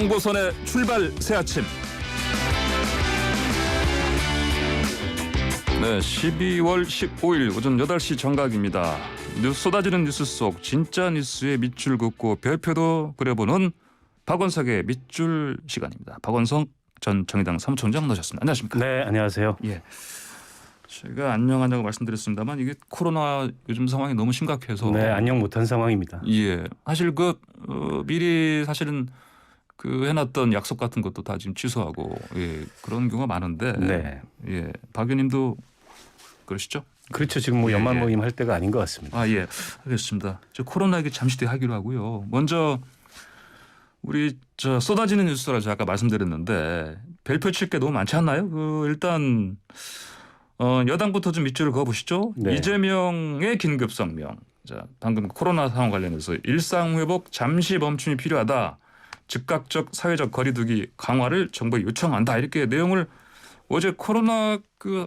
왕보선의 출발 새 아침. 네, 12월 15일 오전 8시 정각입니다. 쏟아지는 뉴스 속 진짜 뉴스의 밑줄 긋고 별표도 그려보는 박원석의 밑줄 시간입니다. 박원석 전 정의당 사무총장 나오셨습니다. 안녕하십니까? 네, 안녕하세요. 예. 제가 안녕하냐고 말씀드렸습니다만 이게 코로나 요즘 상황이 너무 심각해서 네, 안녕 못한 상황입니다. 예, 사실 미리 사실은 해놨던 약속 같은 것도 다 지금 취소하고 예, 그런 경우가 많은데 네, 예, 박 의원님도 그러시죠? 그렇죠. 지금 뭐 예, 연말 예. 모임 할 때가 아닌 것 같습니다. 아, 예, 알겠습니다. 저 코로나 얘기 잠시 뒤에 하기로 하고요. 먼저 우리 쏟아지는 뉴스라 제가 아까 말씀드렸는데 별표 칠 게 너무 많지 않나요? 일단 여당부터 좀 밑줄을 그어보시죠. 네. 이재명의 긴급 성명. 자, 방금 코로나 상황 관련해서 일상 회복 잠시 멈춤이 필요하다. 즉각적 사회적 거리두기 강화를 정부에 요청한다. 이렇게 내용을 어제 코로나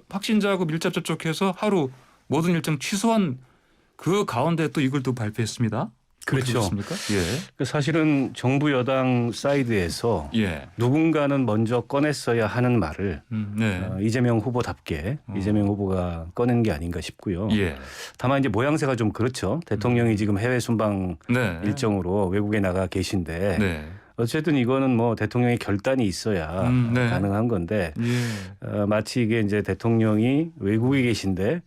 확진자하고 밀접 접촉해서 하루 모든 일정 취소한 그 가운데 또 이걸 또 발표했습니다. 그렇죠. 그렇습니까? 예. 사실은 정부 여당 사이드에서 예. 누군가는 먼저 꺼냈어야 하는 말을 네. 이재명 후보답게 이재명 후보가 꺼낸 게 아닌가 싶고요. 예. 다만 이제 모양새가 좀 그렇죠. 대통령이 지금 해외 순방 네. 일정으로 외국에 나가 계신데 네. 어쨌든 이거는 뭐 대통령의 결단이 있어야 네. 가능한 건데 예. 마치 이게 이제 대통령이 외국에 계신데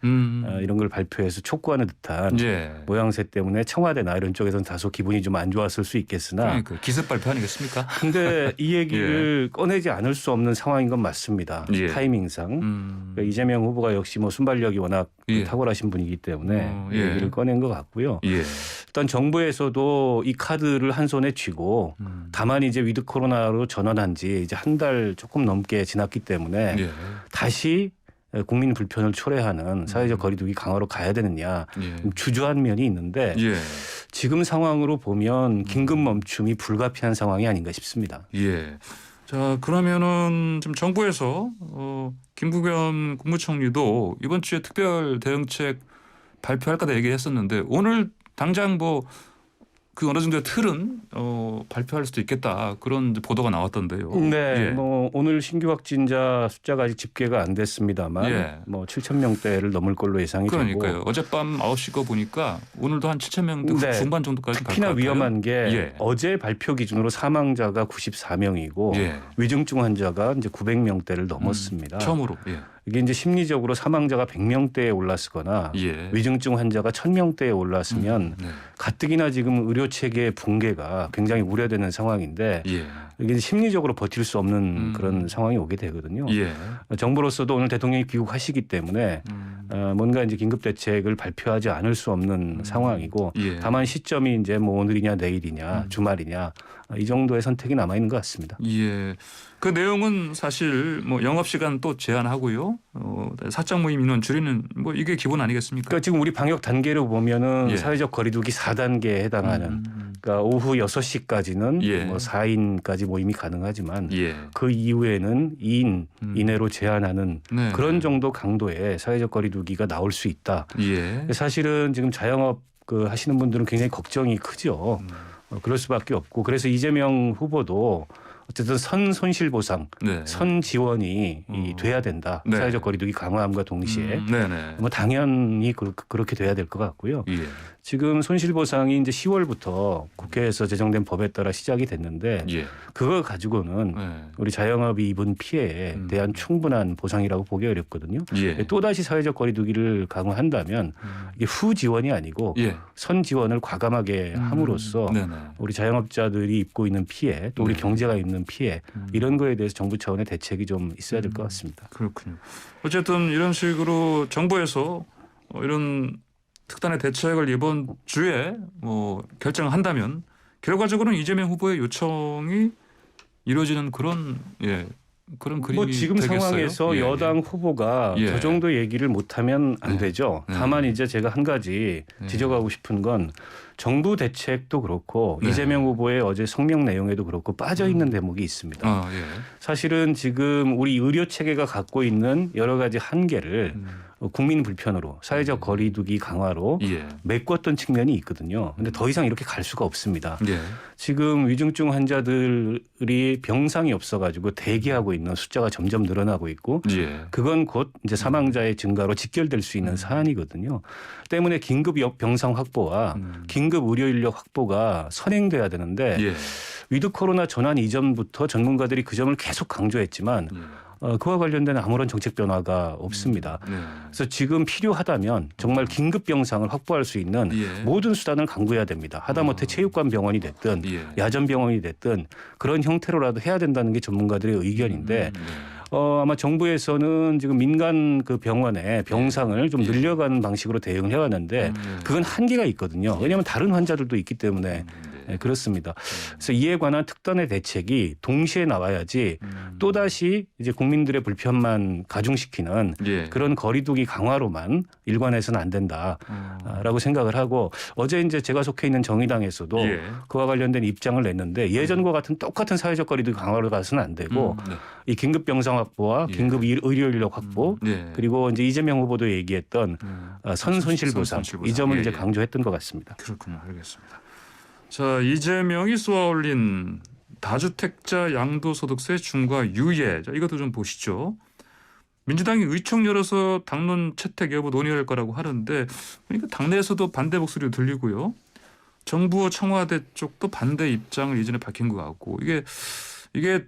이런 걸 발표해서 촉구하는 듯한 예. 모양새 때문에 청와대나 이런 쪽에서는 다소 기분이 좀 안 좋았을 수 있겠으나 그러니까 기습 발표 아니겠습니까? 근데 이 얘기를 꺼내지 않을 수 없는 상황인 건 맞습니다. 예. 타이밍상. 그러니까 이재명 후보가 역시 뭐 순발력이 워낙 예. 탁월하신 분이기 때문에 이 예. 얘기를 꺼낸 것 같고요. 예. 일단 정부에서도 이 카드를 한 손에 쥐고 다만 이제 위드 코로나로 전환한 지 이제 한 달 조금 넘게 지났기 때문에 예. 다시 국민 불편을 초래하는 사회적 거리두기 강화로 가야 되느냐 예. 주저한 면이 있는데 예. 지금 상황으로 보면 긴급 멈춤이 불가피한 상황이 아닌가 싶습니다. 예. 자, 그러면은 지금 정부에서 김부겸 국무총리도 이번 주에 특별 대응책 발표할 거다 얘기했었는데 오늘 당장 어느 정도의 틀은 발표할 수도 있겠다 그런 보도가 나왔던데요. 네, 예. 뭐 오늘 신규 확진자 숫자가 아직 집계가 안 됐습니다만 예. 뭐 7천 명대를 넘을 걸로 예상이 그러니까요. 되고 어젯밤 9시 거 보니까 오늘도 한 7천 명대 네. 중반 정도까지 갈 것 특히나 같아요. 위험한 게 예. 어제 발표 기준으로 사망자가 94명이고 예. 위중증 환자가 이제 900명대를 넘었습니다. 처음으로. 예. 이게 이제 심리적으로 사망자가 100명대에 올랐거나 예. 위중증 환자가 1000명대에 올랐으면 네. 가뜩이나 지금 의료 체계의 붕괴가 굉장히 우려되는 상황인데 예. 이게 심리적으로 버틸 수 없는 그런 상황이 오게 되거든요. 예. 정부로서도 오늘 대통령이 귀국하시기 때문에 뭔가 이제 긴급 대책을 발표하지 않을 수 없는 상황이고 예. 다만 시점이 이제 뭐 오늘이냐 내일이냐 주말이냐 이 정도의 선택이 남아 있는 것 같습니다. 예. 그 내용은 사실 영업 시간 또 제한하고요. 사적 모임 인원 줄이는 이게 기본 아니겠습니까? 그러니까 지금 우리 방역 단계로 보면은 예. 사회적 거리두기 4단계에 해당하는 그러니까 오후 6시까지는 예. 뭐 4인까지 모임이 가능하지만 예. 그 이후에는 2인 이내로 제한하는 네. 그런 정도 강도의 사회적 거리두기가 나올 수 있다. 예. 사실은 지금 자영업 하시는 분들은 굉장히 걱정이 크죠. 그럴 수밖에 없고 그래서 이재명 후보도 어쨌든 손실보상, 네. 선지원이 돼야 된다. 네. 사회적 거리두기 강화함과 동시에 네네. 뭐 당연히 그렇게 돼야 될 것 같고요. 예. 지금 손실보상이 이제 10월부터 국회에서 제정된 법에 따라 시작이 됐는데 예. 그거 가지고는 네. 우리 자영업이 입은 피해에 대한 충분한 보상이라고 보기 어렵거든요. 예. 또다시 사회적 거리두기를 강화한다면 이게 후지원이 아니고 예. 선지원을 과감하게 함으로써 네네. 우리 자영업자들이 입고 있는 피해 또 우리 네. 경제가 입는 피해 이런 거에 대해서 정부 차원의 대책이 좀 있어야 될 것 같습니다. 그렇군요. 어쨌든 이런 식으로 정부에서 이런 특단의 대책을 이번 주에 결정을 한다면 결과적으로는 이재명 후보의 요청이 이루어지는 그런 그림이 뭐 지금 되겠어요? 상황에서 예, 여당 후보가 예. 저 정도 얘기를 못하면 안 네. 되죠. 네. 다만 이제 제가 한 가지 지적하고 싶은 건 정부 대책도 그렇고 네. 이재명 후보의 어제 성명 내용에도 그렇고 빠져 있는 대목이 있습니다. 예. 사실은 지금 우리 의료 체계가 갖고 있는 여러 가지 한계를 국민 불편으로 사회적 거리두기 강화로 예. 메꿨던 측면이 있거든요. 근데 더 이상 이렇게 갈 수가 없습니다. 예. 지금 위중증 환자들이 병상이 없어가지고 대기하고 있는 숫자가 점점 늘어나고 있고 예. 그건 곧 이제 사망자의 증가로 직결될 수 있는 사안이거든요. 때문에 긴급 병상 확보와 긴급 의료 인력 확보가 선행돼야 되는데 예. 위드 코로나 전환 이전부터 전문가들이 그 점을 계속 강조했지만 그와 관련된 아무런 정책 변화가 없습니다. 네. 그래서 지금 필요하다면 정말 긴급 병상을 확보할 수 있는 예. 모든 수단을 강구해야 됩니다. 하다못해 체육관 병원이 됐든 예. 야전 병원이 됐든 그런 형태로라도 해야 된다는 게 전문가들의 의견인데 아마 정부에서는 지금 민간 그 병원에 병상을 좀 늘려가는 방식으로 대응을 해왔는데 그건 한계가 있거든요. 왜냐하면 다른 환자들도 있기 때문에 네, 그렇습니다. 그래서 이에 관한 특단의 대책이 동시에 나와야지 또다시 이제 국민들의 불편만 가중시키는 예. 그런 거리두기 강화로만 일관해서는 안 된다라고 생각을 하고 어제 이제 제가 속해 있는 정의당에서도 예. 그와 관련된 입장을 냈는데 예전과 같은 똑같은 사회적 거리두기 강화로 가서는 안 되고 네. 이 긴급 병상 확보와 예. 긴급 의료 인력 확보 예. 그리고 이제 이재명 후보도 얘기했던 선손실 보상 이 점을 예, 이제 예. 강조했던 것 같습니다. 그렇군요. 알겠습니다. 자, 이재명이 쏘아올린 다주택자 양도소득세 중과 유예. 자, 이것도 좀 보시죠. 민주당이 의총 열어서 당론 채택 여부 논의할 거라고 하는데 그러니까 당내에서도 반대 목소리 들리고요. 정부 청와대 쪽도 반대 입장을 이전에 밝힌 것 같고 이게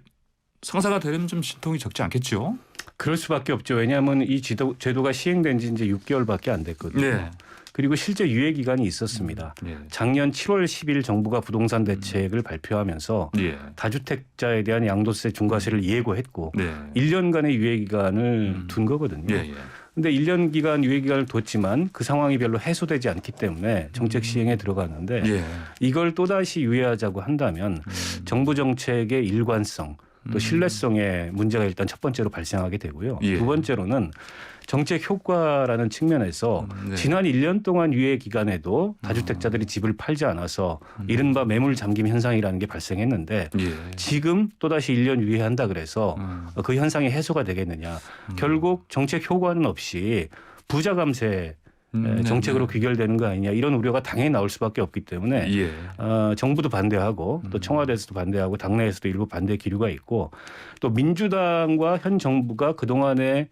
성사가 되려면 좀 신통이 적지 않겠죠? 그럴 수밖에 없죠. 왜냐하면 이 제도가 시행된 지 이제 6개월밖에 안 됐거든요. 네. 그리고 실제 유예 기간이 있었습니다. 예. 작년 7월 10일 정부가 부동산 대책을 발표하면서 예. 다주택자에 대한 양도세 중과세를 예고했고 네. 1년간의 유예 기간을 둔 거거든요. 예. 예. 근데 1년 기간 유예 기간을 뒀지만 그 상황이 별로 해소되지 않기 때문에 정책 시행에 들어갔는데 예. 이걸 또다시 유예하자고 한다면 정부 정책의 일관성 또 신뢰성에 문제가 일단 첫 번째로 발생하게 되고요. 예. 두 번째로는 정책 효과라는 측면에서 네. 지난 1년 동안 유예 기간에도 다주택자들이 집을 팔지 않아서 이른바 매물 잠김 현상이라는 게 발생했는데 예. 지금 또다시 1년 유예한다 그래서 그 현상이 해소가 되겠느냐. 결국 정책 효과는 없이 부자 감세 정책으로 귀결되는 거 아니냐 이런 우려가 당연히 나올 수밖에 없기 때문에 예. 정부도 반대하고 또 청와대에서도 반대하고 당내에서도 일부 반대 기류가 있고 또 민주당과 현 정부가 그동안에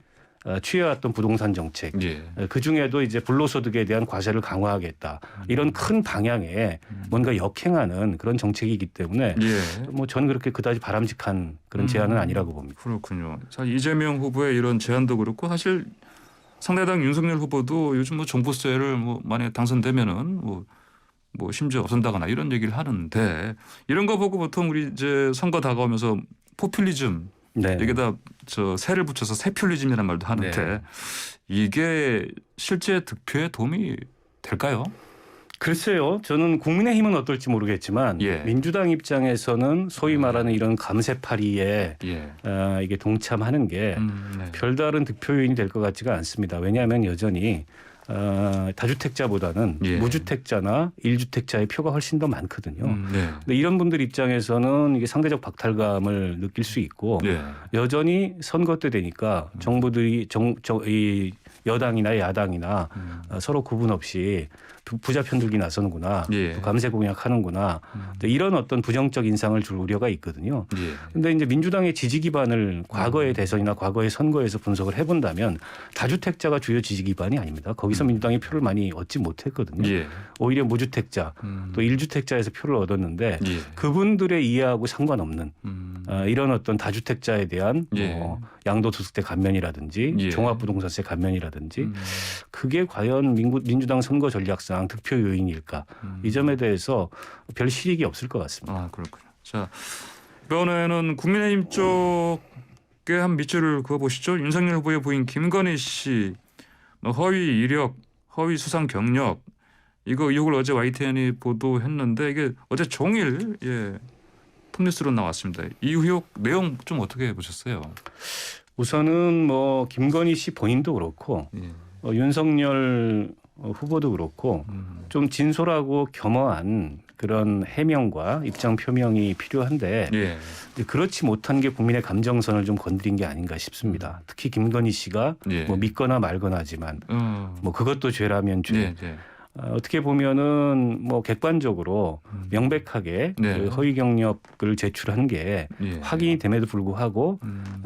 취해왔던 부동산 정책 예. 그중에도 이제 불로소득에 대한 과세를 강화하겠다 이런 큰 방향에 뭔가 역행하는 그런 정책이기 때문에 예. 뭐 저는 그렇게 그다지 바람직한 그런 제안은 아니라고 봅니다. 그렇군요. 자, 이재명 후보의 이런 제안도 그렇고 사실 상대당 윤석열 후보도 요즘 뭐 종부세를 뭐 만약에 당선되면은 뭐 심지어 없앤다거나 이런 얘기를 하는데 이런 거 보고 보통 우리 이제 선거 다가오면서 포퓰리즘 네. 여기다 세를 붙여서 세퓰리즘이라는 말도 하는데 네. 이게 실제 득표에 도움이 될까요? 글쎄요. 저는 국민의힘은 어떨지 모르겠지만 예. 민주당 입장에서는 소위 말하는 이런 감세파리에 예. 이게 동참하는 게 네. 별다른 득표 요인이 될 것 같지가 않습니다. 왜냐하면 여전히 다주택자보다는 예. 무주택자나 1주택자의 표가 훨씬 더 많거든요. 네. 근데 이런 분들 입장에서는 이게 상대적 박탈감을 느낄 수 있고 예. 여전히 선거 때 되니까 정부들이 이 여당이나 야당이나 서로 구분 없이 부자 편들기 나서는구나. 예. 또 감세 공약하는구나. 이런 어떤 부정적 인상을 줄 우려가 있거든요. 예. 그런데 이제 민주당의 지지 기반을 과거의 대선이나 과거의 선거에서 분석을 해본다면 다주택자가 주요 지지 기반이 아닙니다. 거기서 민주당이 표를 많이 얻지 못했거든요. 예. 오히려 무주택자 또 1주택자에서 표를 얻었는데 예. 그분들의 이해하고 상관없는 이런 어떤 다주택자에 대한 예. 뭐 양도소득세 감면이라든지 예. 종합부동산세 감면이라든지 그게 과연 민주당 선거 전략상 득표 요인일까 이 점에 대해서 별 실익이 없을 것 같습니다. 아, 그렇군요. 자, 이번에는 국민의힘 쪽에 한 밑줄을 그어보시죠. 윤석열 후보의 부인 김건희 씨 허위 이력, 허위 수상 경력 이거 의혹을 어제 YTN이 보도했는데 이게 어제 종일 톱뉴스로 나왔습니다. 이 의혹 내용 좀 어떻게 보셨어요? 우선은 뭐 김건희 씨 본인도 그렇고 예. 윤석열 후보도 그렇고 좀 진솔하고 겸허한 그런 해명과 입장 표명이 필요한데 예. 그렇지 못한 게 국민의 감정선을 좀 건드린 게 아닌가 싶습니다. 특히 김건희 씨가 예. 뭐 믿거나 말거나 하지만 뭐 그것도 죄라면 죄. 예. 예. 어떻게 보면은 뭐 객관적으로 명백하게 네. 그 허위 경력을 제출한 게 예. 확인이 됨에도 불구하고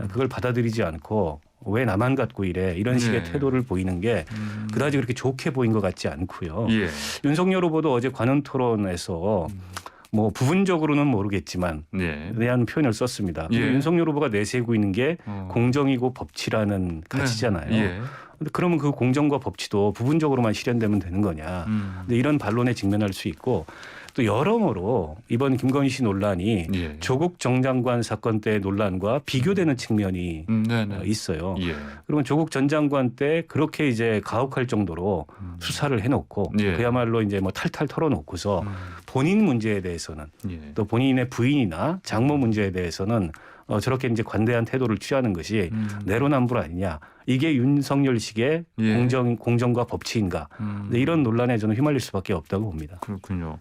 그걸 받아들이지 않고 왜 나만 갖고 이래 이런 식의 네. 태도를 보이는 게 그다지 그렇게 좋게 보인 것 같지 않고요. 예. 윤석열 후보도 어제 관훈 토론에서 뭐 부분적으로는 모르겠지만 예. 대한 표현을 썼습니다. 예. 윤석열 후보가 내세우고 있는 게 공정이고 법치라는 가치잖아요. 예. 근데 그러면 그 공정과 법치도 부분적으로만 실현되면 되는 거냐. 근데 이런 반론에 직면할 수 있고 또 여러모로 이번 김건희 씨 논란이 예. 조국 전 장관 사건 때 논란과 비교되는 측면이 네네. 있어요. 예. 그러면 조국 전 장관 때 그렇게 이제 가혹할 정도로 수사를 해놓고 예. 그야말로 이제 뭐 탈탈 털어놓고서 본인 문제에 대해서는 예. 또 본인의 부인이나 장모 문제에 대해서는 저렇게 이제 관대한 태도를 취하는 것이 내로남불 아니냐. 이게 윤석열식의 예. 공정과 법치인가. 근데 이런 논란에 저는 휘말릴 수밖에 없다고 봅니다. 그렇군요.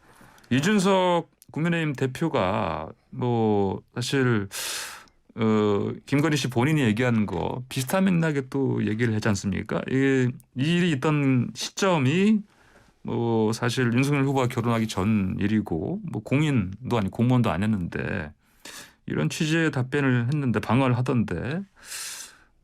이준석 국민의힘 대표가 뭐 사실 김건희 씨 본인이 얘기하는 거 비슷한 맥락에 또 얘기를 하지 않습니까? 이 일이 있던 시점이 뭐 사실 윤석열 후보가 결혼하기 전 일이고 뭐 공인도 아니고 공무원도 아니었는데 이런 취지의 답변을 했는데 방어를 하던데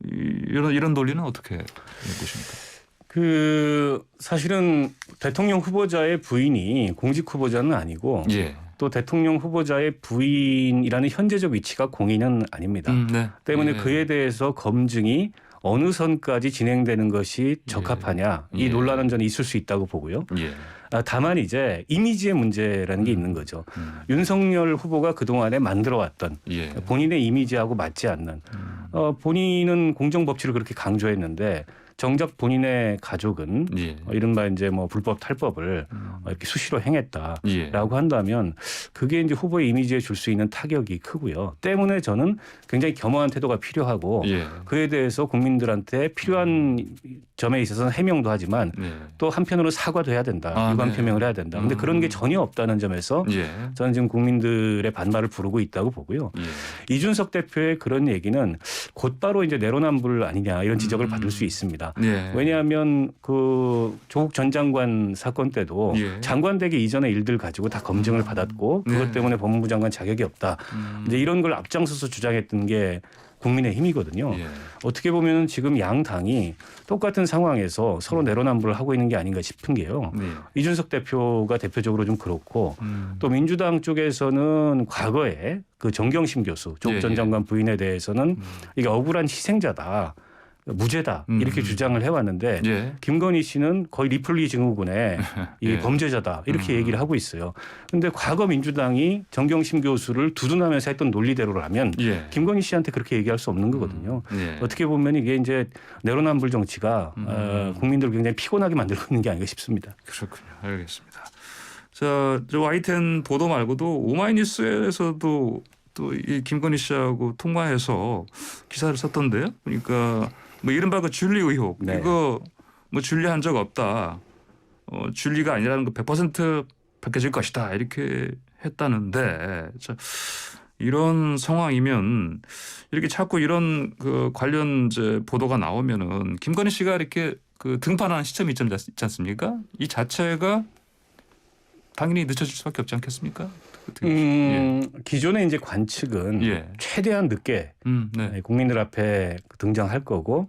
이런 논리는 어떻게 보십니까? 그 사실은 대통령 후보자의 부인이 공직 후보자는 아니고 예. 또 대통령 후보자의 부인이라는 현재적 위치가 공인은 아닙니다. 네. 때문에 예. 그에 대해서 검증이 어느 선까지 진행되는 것이 적합하냐 이 예. 논란은 저는 있을 수 있다고 보고요. 예. 다만 이제 이미지의 문제라는 게 있는 거죠. 윤석열 후보가 그동안에 만들어왔던 예. 본인의 이미지하고 맞지 않는 본인은 공정법치를 그렇게 강조했는데 정작 본인의 가족은 예. 이른바 이제 뭐 불법 탈법을 이렇게 수시로 행했다라고 예. 한다면 그게 이제 후보의 이미지에 줄 수 있는 타격이 크고요. 때문에 저는 굉장히 겸허한 태도가 필요하고 예. 그에 대해서 국민들한테 필요한 점에 있어서는 해명도 하지만 네. 또 한편으로 사과도 해야 된다. 유감 네. 표명을 해야 된다. 근데 그런 게 전혀 없다는 점에서 예. 저는 지금 국민들의 반발을 부르고 있다고 보고요. 예. 이준석 대표의 그런 얘기는 곧바로 이제 내로남불 아니냐 이런 지적을 받을 수 있습니다. 예. 왜냐하면 그 조국 전 장관 사건 때도 예. 장관 되기 이전의 일들 가지고 다 검증을 받았고 그것 네. 때문에 법무부 장관 자격이 없다. 이제 이런 걸 앞장서서 주장했던 게 국민의힘이거든요. 예. 어떻게 보면 지금 양 당이 똑같은 상황에서 서로 내로남불을 하고 있는 게 아닌가 싶은 게요. 네. 이준석 대표가 대표적으로 좀 그렇고 또 민주당 쪽에서는 과거에 그 정경심 교수 조국 전 예. 장관 부인에 대해서는 이게 억울한 희생자다. 무죄다 이렇게 주장을 해왔는데 예. 김건희 씨는 거의 리플리 증후군의 이 예. 범죄자다 이렇게 얘기를 하고 있어요. 그런데 과거 민주당이 정경심 교수를 두둔하면서 했던 논리대로라면 예. 김건희 씨한테 그렇게 얘기할 수 없는 거거든요. 예. 어떻게 보면 이게 이제 내로남불 정치가 국민들을 굉장히 피곤하게 만들고 있는 게 아닌가 싶습니다. 그렇군요. 알겠습니다. 자, 저 YTN 보도 말고도 오마이뉴스에서도 또 이 김건희 씨하고 통화해서 기사를 썼던데요. 그러니까 뭐 이른바 그 줄리 의혹 네. 이거 뭐 줄리한 적 없다. 줄리가 아니라는 거 100% 밝혀질 것이다 이렇게 했다는데 자, 이런 상황이면 이렇게 자꾸 이런 그 관련 이제 보도가 나오면은 김건희 씨가 이렇게 그 등판하는 시점이 있지 않습니까? 이 자체가 당연히 늦춰질 수밖에 없지 않겠습니까? 기존의 이제 관측은 예. 최대한 늦게 네. 국민들 앞에 등장할 거고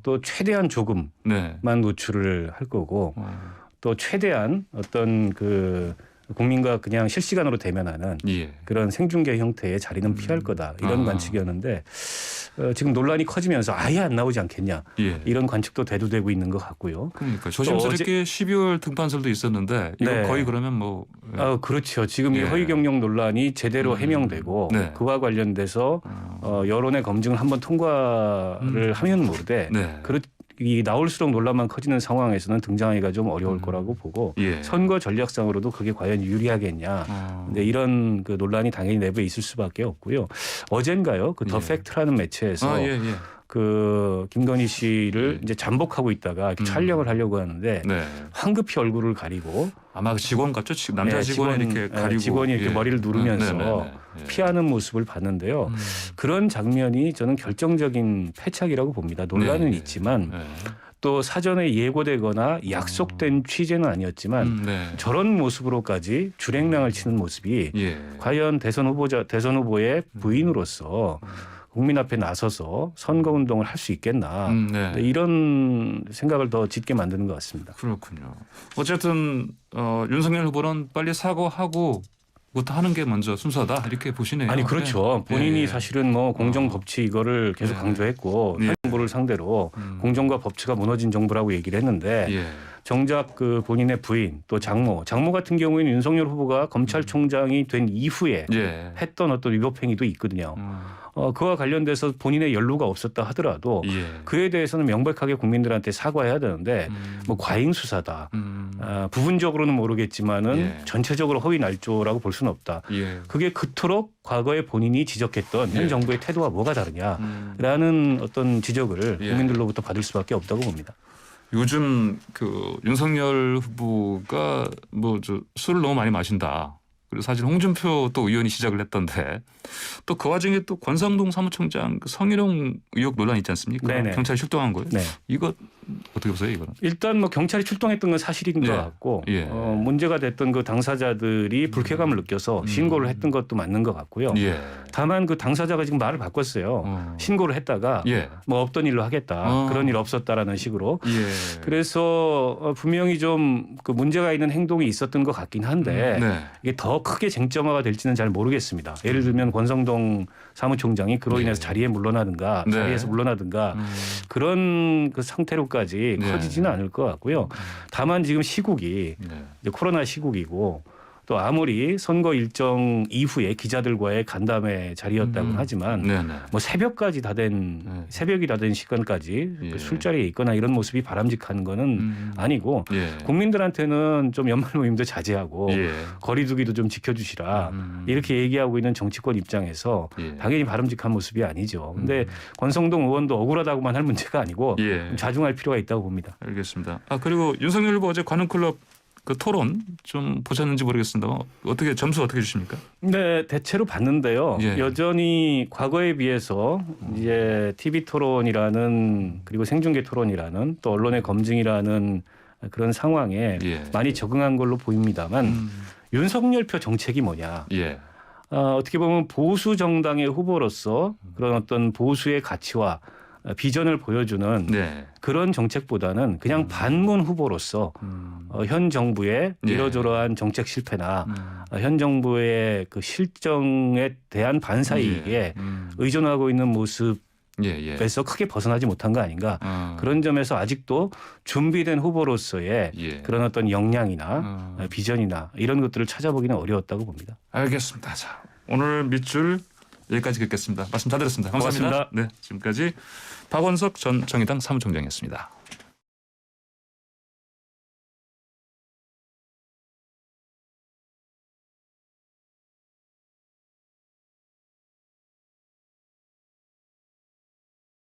또 최대한 조금만 네. 노출을 할 거고 또 최대한 어떤 그 국민과 그냥 실시간으로 대면하는 예. 그런 생중계 형태의 자리는 피할 거다 이런 관측이었는데 지금 논란이 커지면서 아예 안 나오지 않겠냐 예. 이런 관측도 대두되고 있는 것 같고요. 그러니까 조심스럽게 12월 등판설도 있었는데 이거 네. 거의 그러면 뭐 그렇죠. 지금 이 예. 허위 경력 논란이 제대로 해명되고 네. 그와 관련돼서 여론의 검증을 한번 통과를 하면 모르되 네. 이 나올수록 논란만 커지는 상황에서는 등장하기가 좀 어려울 거라고 보고 예. 선거 전략상으로도 그게 과연 유리하겠냐. 근데 이런 그 논란이 당연히 내부에 있을 수밖에 없고요. 어젠가요? 그 더 예. 팩트라는 매체에서 예. 그 김건희 씨를 예. 이제 잠복하고 있다가 이렇게 촬영을 하려고 하는데 네. 황급히 얼굴을 가리고 아마 그 직원 같죠? 남자 네, 직원이 이렇게 가리고 직원이 이렇게 예. 머리를 누르면서 네, 네, 네, 네. 피하는 모습을 봤는데요. 그런 장면이 저는 결정적인 패착이라고 봅니다. 논란은 네. 있지만 네. 또 사전에 예고되거나 약속된 취재는 아니었지만 네. 저런 모습으로까지 줄행랑을 치는 모습이 예. 과연 대선 후보의 부인으로서 국민 앞에 나서서 선거운동을 할 수 있겠나 네. 이런 생각을 더 짙게 만드는 것 같습니다. 그렇군요. 어쨌든 윤석열 후보는 빨리 사과하고 부터 하는 게 먼저 순서다 이렇게 보시네요. 아니 그렇죠. 본인이 예. 사실은 뭐 공정 법치 이거를 계속 예. 강조했고 예. 현 정부를 상대로 공정과 법치가 무너진 정부라고 얘기를 했는데 예. 정작 그 본인의 부인 또 장모 같은 경우에는 윤석열 후보가 검찰총장이 된 이후에 예. 했던 어떤 위법행위도 있거든요. 그와 관련돼서 본인의 연루가 없었다 하더라도 예. 그에 대해서는 명백하게 국민들한테 사과해야 되는데 뭐 과잉 수사다. 부분적으로는 모르겠지만은 예. 전체적으로 허위 날조라고 볼 수는 없다. 예. 그게 그토록 과거에 본인이 지적했던 현 예. 정부의 태도와 뭐가 다르냐라는 어떤 지적을 예. 국민들로부터 받을 수밖에 없다고 봅니다. 요즘 그 윤석열 후보가 뭐 저 술을 너무 많이 마신다. 그리고 사실 홍준표 또 의원이 시작을 했던데 또 그 와중에 또 권성동 사무총장 그 성희롱 의혹 논란 있지 않습니까? 네네. 경찰이 출동한 거예요. 네. 이거 어떻게 보세요, 이거는? 일단 뭐 경찰이 출동했던 건 사실인 네. 것 같고 예. 문제가 됐던 그 당사자들이 불쾌감을 느껴서 신고를 했던 것도 맞는 것 같고요. 예. 다만 그 당사자가 지금 말을 바꿨어요. 신고를 했다가 예. 뭐 없던 일로 하겠다. 어. 그런 일 없었다라는 식으로. 예. 그래서 분명히 좀 그 문제가 있는 행동이 있었던 것 같긴 한데 네. 이게 더 크게 쟁점화가 될지는 잘 모르겠습니다. 예를 들면 권성동 사무총장이 그로 인해서 예. 자리에 물러나든가 네. 자리에서 물러나든가 그런 그 상태로까지 네. 커지지는 않을 것 같고요. 다만 지금 시국이 네. 이제 코로나 시국이고 또 아무리 선거 일정 이후에 기자들과의 간담회 자리였다고는 하지만 네네. 뭐 새벽까지 다 된 네. 새벽이 다 된 시간까지 예. 그 술자리에 있거나 이런 모습이 바람직한 거는 아니고 예. 국민들한테는 좀 연말 모임도 자제하고 예. 거리두기도 좀 지켜주시라 이렇게 얘기하고 있는 정치권 입장에서 예. 당연히 바람직한 모습이 아니죠. 근데 권성동 의원도 억울하다고만 할 문제가 아니고 예. 좀 자중할 필요가 있다고 봅니다. 알겠습니다. 그리고 윤석열 후보 어제 관훈클럽 그 토론 좀 보셨는지 모르겠습니다. 어떻게 점수 어떻게 주십니까? 네, 대체로 봤는데요. 예. 여전히 과거에 비해서 이제 TV 토론이라는 그리고 생중계 토론이라는 또 언론의 검증이라는 그런 상황에 예. 많이 적응한 걸로 보입니다만 윤석열표 정책이 뭐냐? 예. 어떻게 보면 보수 정당의 후보로서 그런 어떤 보수의 가치와 비전을 보여주는 네. 그런 정책보다는 그냥 반문 후보로서 현 정부의 예. 이러저러한 정책 실패나 현 정부의 그 실정에 대한 반사이익에 예. 의존하고 있는 모습에서 예. 예. 크게 벗어나지 못한 거 아닌가. 그런 점에서 아직도 준비된 후보로서의 예. 그런 어떤 역량이나 비전이나 이런 것들을 찾아보기는 어려웠다고 봅니다. 알겠습니다. 자, 오늘 밑줄 여기까지 듣겠습니다. 말씀 잘 들었습니다. 감사합니다. 고맙습니다. 네, 지금까지 박원석 전 정의당 사무총장이었습니다.